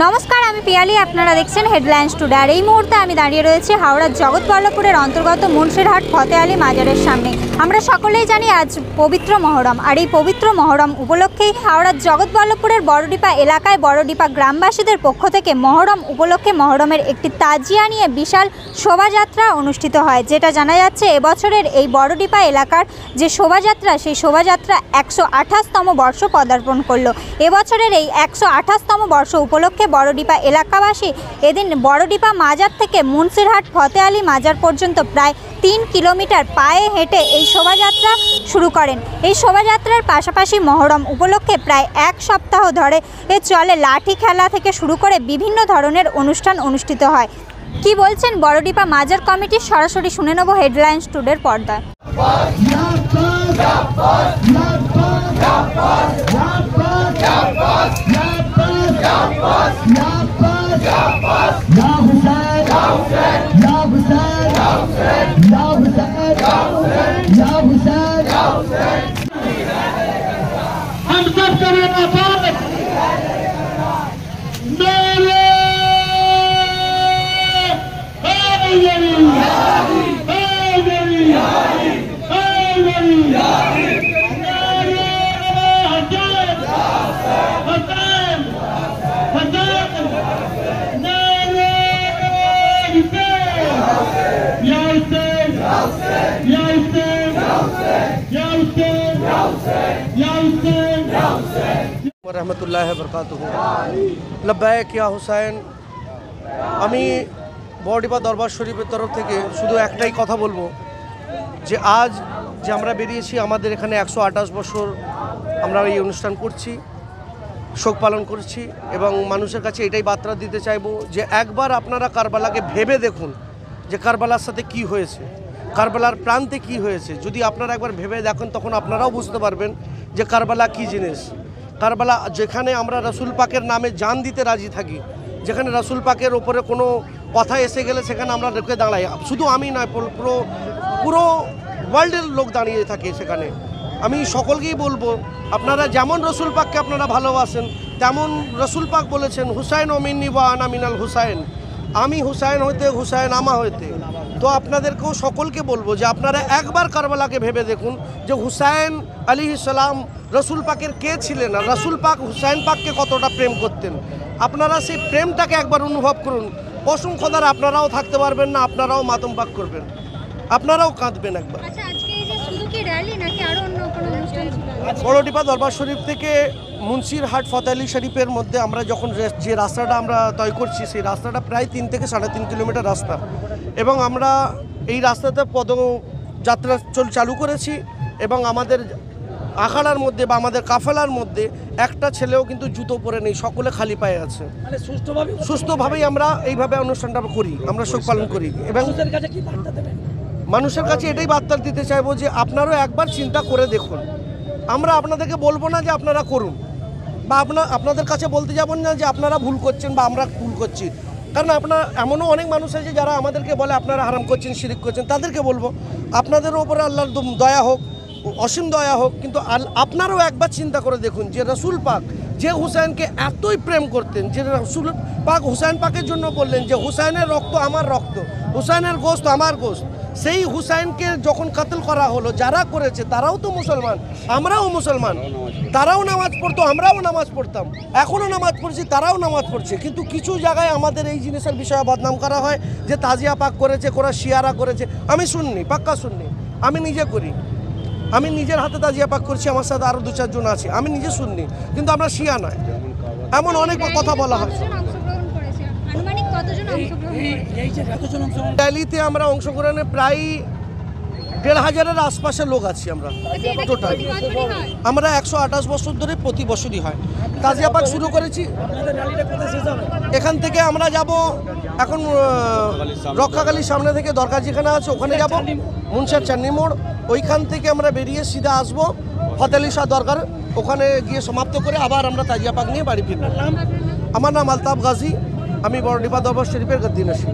নমস্কার, আমি পিয়ালি। আপনারা দেখছেন হেডলাইন্স টুডে। আর এই মুহূর্তে আমি দাঁড়িয়ে রয়েছি হাওড়ার জগৎবল্লভপুরের অন্তর্গত মুন্সিরহাট ফতে আলী মাজারের সামনে। আমরা সকলেই জানি আজ পবিত্র মহরম, আর এই পবিত্র মহরম উপলক্ষেই হাওড়ার জগৎবল্লভপুরের বড়ডিপা এলাকায় বড়ডিপা গ্রামবাসীদের পক্ষ থেকে মহরম উপলক্ষে মহরমের একটি তাজিয়া নিয়ে বিশাল শোভাযাত্রা অনুষ্ঠিত হয়। যেটা জানা যাচ্ছে এবছরের এই বড়ডিপা এলাকার যে শোভাযাত্রা, সেই শোভাযাত্রা 128তম বর্ষ পদার্পণ করলো। এবছরের এই 128তম বর্ষ উপলক্ষে বড়ডিপা এলাকাবাসী এদিন বড়ডিপা মাজার থেকে মুন্সিরহাট ফতে আলী মাজার পর্যন্ত প্রায় 3 কিলোমিটার পায়ে হেঁটে এই শোভাযাত্রা শুরু করেন। এই শোভাযাত্রার পাশাপাশি মহরম উপলক্ষে প্রায় 1 সপ্তাহ ধরে চলে লাঠি খেলা থেকে শুরু করে বিভিন্ন ধরনের অনুষ্ঠান অনুষ্ঠিত হয়। কি বলছেন বড়ডিপা মাজার কমিটির, সরাসরি শুনে নেব হেডলাইন্স টুডের পর্দায়। हम सब करेगा बात मेरे रहमतुल्लाहि बरकातुहु। लब्बाइक या हुसैन। আমি বড়ডিপা দরবার শরীফের তরফ থেকে শুধু একটাই কথা বলবো যে আজ যে আমরা বেরিয়েছি, আমাদের এখানে 128 বছর আমরা এই অনুষ্ঠান করছি, শোক পালন করছি, এবং মানুষের কাছে এটাই বার্তা দিতে চাইবো যে একবার আপনারা কারবালাকে ভেবে দেখুন যে কারবালার সাথে কি হয়েছে, কারবালার প্রান্তে কি হয়েছে। যদি আপনারা একবার ভেবে দেখেন তখন আপনারাও বুঝতে পারবেন যে কারবালা কী জিনিস। কারবালা যেখানে আমরা রসুল পাকের নামে জান দিতে রাজি থাকি, যেখানে রসুল পাকের ওপরে কোনো কথা এসে গেলে সেখানে আমরা রেখে দাঁড়াই। শুধু আমি নয়, পুরো ওয়ার্ল্ডের লোক দাঁড়িয়ে থাকে সেখানে। আমি সকলকেই বলবো, আপনারা যেমন রসুল পাককে আপনারা ভালোবাসেন, তেমন রসুল পাক বলেছেন হুসাইন ও মিন্নি ওয়া আনা মিনাল হুসাইন, আমি হুসাইন হইতে হুসাইন আমা হইতে। তো আপনাদেরকেও সকলকে বলবো যে আপনারা একবার কারবালাকে ভেবে দেখুন যে হুসাইন আলাইহিস সালাম রসুল পাকের কে ছিলেন, আর রসুল পাক হুসাইন পাককে কতটা প্রেম করতেন। আপনারা সেই প্রেমটাকে একবার অনুভব করুন। কসম খোদার আপনারাও থাকতে পারবেন না, আপনারাও মাতম পাক করবেন, আপনারাও কাঁদবেন একবার। বড়ডিপা দরবার শরীফ থেকে মুন্সিরহাট ফতে আলী শরীফের মধ্যে আমরা যখন যে রাস্তাটা আমরা তয় করছি, সেই রাস্তাটা প্রায় 3 থেকে 3.5 কিলোমিটার রাস্তা, এবং আমরা এই রাস্তাতে পদযাত্রা চালু করেছি। এবং আমাদের আখাড়ার মধ্যে বা আমাদের কাফেলার মধ্যে একটা ছেলেও কিন্তু জুতো পরে নেই, সকলে খালি পায়ে আছে। সুস্থভাবেই আমরা এইভাবে অনুষ্ঠানটা করি, আমরা শোক পালন করি। এবং মানুষের কাছে এটাই বার্তা দিতে চাইবো যে আপনারাও একবার চিন্তা করে দেখুন। আমরা আপনাদেরকে বলবো না যে আপনারা করুন, বা আপনাদের কাছে বলতে যাবেন না যে আপনারা ভুল করছেন বা আমরা ভুল করছি। কারণ এমনও অনেক মানুষ আছে যারা আমাদেরকে বলে আপনারা হারাম করছেন, শিরিক করছেন। তাদেরকে বলবো আপনাদের ওপরে আল্লাহর দয়া হোক, অসীম দয়া হোক, কিন্তু আপনারাও একবার চিন্তা করে দেখুন যে রসুল পাক যে হুসাইনকে এতই প্রেম করতেন, যে রসুল পাক হুসাইন পাকের জন্য বললেন যে হুসাইনের রক্ত আমার রক্ত, হুসাইনের গোশত আমার গোশত, সেই হুসাইনকে যখন কাতল করা হলো, যারা করেছে তারাও তো মুসলমান, আমরাও মুসলমান। তারাও নামাজ পড়তো, আমরাও নামাজ পড়তাম, এখনও নামাজ পড়ছি, তারাও নামাজ পড়ছে। কিন্তু কিছু জায়গায় আমাদের এই জিনিসের বিষয়ে বদনাম করা হয় যে তাজিয়া পাক করেছে, কোরা শিয়ারা করেছে। আমি শুননি, পাক্কা শুননি, আমি নিজে করি, আমি নিজের হাতে তাজিয়া পাক করছি, আমার সাথে আরও 2-4 জন আছে, আমি নিজে শুননি, কিন্তু আমরা শিয়া নয়। এমন অনেক কথা বলা হয়। র্যালিতে আমরা অংশগ্রহণে প্রায় 1,500-এর আশপাশে লোক আছি আমরা টোটাল। আমরা 128 বছর ধরে প্রতি বছরই হয় তাজিয়া পাক শুরু করেছি। এখান থেকে আমরা যাব এখন রক্ষাকালীর সামনে থেকে দরকার যেখানে আছে ওখানে যাব, মুন্সির চান্নি মোড়। ওইখান থেকে আমরা বেরিয়ে সিধা আসবো ফতে আলী শাহ দরগার, ওখানে গিয়ে সমাপ্ত করে আবার আমরা তাজিয়া পাক নিয়ে বাড়ি ফিরব। আমার নাম আলতাফ গাজী, আমি বড়ডিপা দরবার শরীফের গদ্দিনশী।